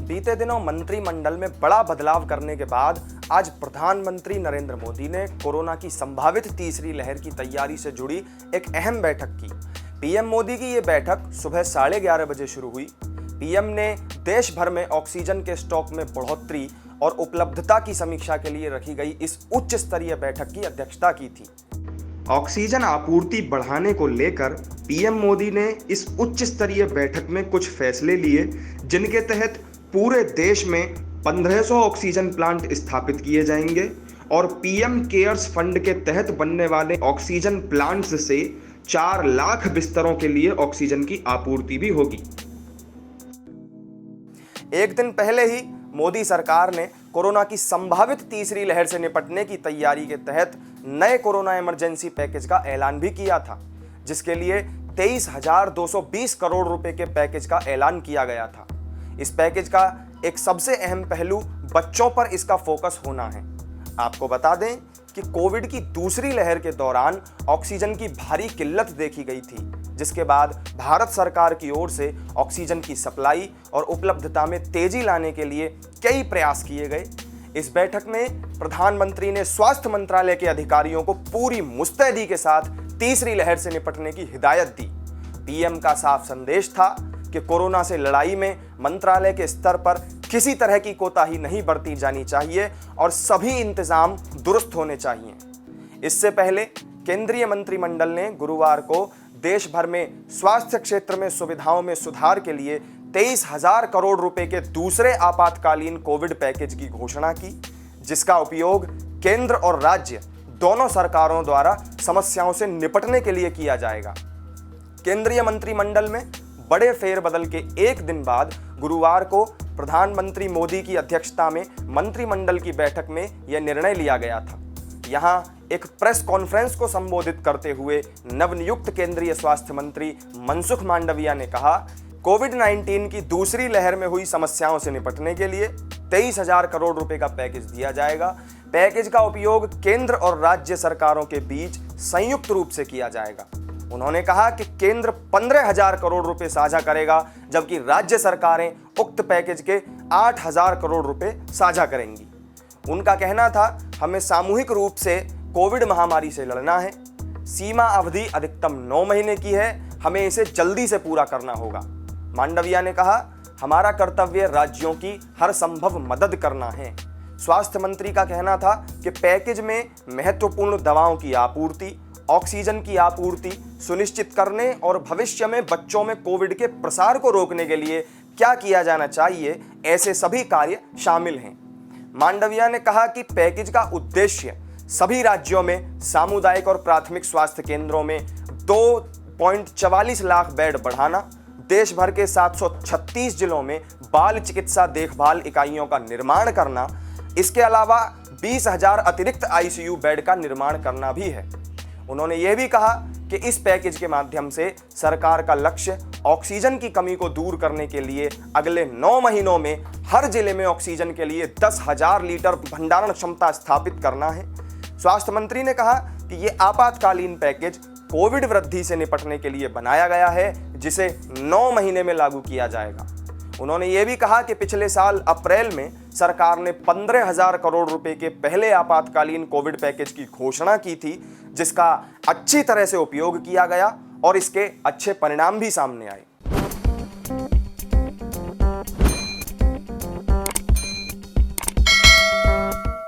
बीते दिनों मंत्रिमंडल में बड़ा बदलाव करने के बाद आज प्रधानमंत्री नरेंद्र मोदी ने कोरोना की संभावित तीसरी लहर की तैयारी से जुड़ी एक अहम बैठक की। पीएम मोदी की ये बैठक सुबह 11:30 बजे शुरू हुई। पीएम ने देश भर में ऑक्सीजन के स्टॉक में बढ़ोतरी और उपलब्धता की समीक्षा के लिए रखी गई इस उच्च स्तरीय बैठक की अध्यक्षता की थी। ऑक्सीजन आपूर्ति बढ़ाने को लेकर पीएम मोदी ने इस उच्च स्तरीय बैठक में कुछ फैसले लिए, जिनके तहत पूरे देश में 1500 ऑक्सीजन प्लांट स्थापित किए जाएंगे और पीएम केयर्स फंड के तहत बनने वाले ऑक्सीजन प्लांट्स से 4 लाख बिस्तरों के लिए ऑक्सीजन की आपूर्ति भी होगी। एक दिन पहले ही मोदी सरकार ने कोरोना की संभावित तीसरी लहर से निपटने की तैयारी के तहत नए कोरोना इमरजेंसी पैकेज का ऐलान भी किया था, जिसके लिए 23,220 करोड़ रुपए के पैकेज का ऐलान किया गया था। इस पैकेज का एक सबसे अहम पहलू बच्चों पर इसका फोकस होना है। आपको बता दें कि कोविड की दूसरी लहर के दौरान ऑक्सीजन की भारी किल्लत देखी गई थी, जिसके बाद भारत सरकार की ओर से ऑक्सीजन की सप्लाई और उपलब्धता में तेजी लाने के लिए कई प्रयास किए गए। इस बैठक में प्रधानमंत्री ने स्वास्थ्य मंत्रालय के अधिकारियों को पूरी मुस्तैदी के साथ तीसरी लहर से निपटने की हिदायत दी। पीएम का साफ संदेश था कि कोरोना से लड़ाई में मंत्रालय के स्तर पर किसी तरह की कोताही नहीं बरती जानी चाहिए और सभी इंतजाम दुरुस्त होने चाहिए। इससे पहले केंद्रीय मंत्रिमंडल ने गुरुवार को देश भर में स्वास्थ्य क्षेत्र में सुविधाओं में सुधार के लिए 23,000 करोड़ रुपए के दूसरे आपातकालीन कोविड पैकेज की घोषणा की, जिसका उपयोग केंद्र और राज्य दोनों सरकारों द्वारा समस्याओं से निपटने के लिए किया जाएगा। केंद्रीय मंत्रिमंडल में बड़े फेरबदल के एक दिन बाद गुरुवार को प्रधानमंत्री मोदी की अध्यक्षता में मंत्रिमंडल की बैठक में यह निर्णय लिया गया था। यहां एक प्रेस कॉन्फ्रेंस को संबोधित करते हुए नवनियुक्त केंद्रीय स्वास्थ्य मंत्री मनसुख मांडविया ने कहा, कोविड-19 की दूसरी लहर में हुई समस्याओं से निपटने के लिए 23,000 करोड़ रुपए का पैकेज दिया जाएगा। पैकेज का उपयोग केंद्र और राज्य सरकारों के बीच संयुक्त रूप से किया जाएगा। उन्होंने कहा कि केंद्र 15,000 करोड़ रुपए साझा करेगा, जबकि राज्य सरकारें उक्त पैकेज के 8,000 करोड़ रुपए साझा करेंगी। उनका कहना था, हमें सामूहिक रूप से कोविड महामारी से लड़ना है। सीमा अवधि अधिकतम 9 महीने की है, हमें इसे जल्दी से पूरा करना होगा। मांडविया ने कहा, हमारा कर्तव्य राज्यों की हर संभव मदद करना है। स्वास्थ्य मंत्री का कहना था कि पैकेज में महत्वपूर्ण दवाओं की आपूर्ति, ऑक्सीजन की आपूर्ति सुनिश्चित करने और भविष्य में बच्चों में कोविड के प्रसार को रोकने के लिए क्या किया जाना चाहिए, ऐसे सभी कार्य शामिल हैं। मांडविया ने कहा कि पैकेज का उद्देश्य सभी राज्यों में सामुदायिक और प्राथमिक स्वास्थ्य केंद्रों में 2.44 लाख बेड बढ़ाना, देश भर के 736 जिलों में बाल चिकित्सा देखभाल इकाइयों का निर्माण करना, इसके अलावा 20,000 अतिरिक्त आईसीयू बेड का निर्माण करना भी है। उन्होंने यह भी कहा कि इस पैकेज के माध्यम से सरकार का लक्ष्य ऑक्सीजन की कमी को दूर करने के लिए अगले 9 महीनों में हर जिले में ऑक्सीजन के लिए 10,000 लीटर भंडारण क्षमता स्थापित करना है। स्वास्थ्य मंत्री ने कहा कि यह आपातकालीन पैकेज कोविड वृद्धि से निपटने के लिए बनाया गया है, जिसे 9 महीने में लागू किया जाएगा। उन्होंने ये भी कहा कि पिछले साल अप्रैल में सरकार ने 15,000 करोड़ रुपए के पहले आपातकालीन कोविड पैकेज की घोषणा की थी, जिसका अच्छी तरह से उपयोग किया गया और इसके अच्छे परिणाम भी सामने आए।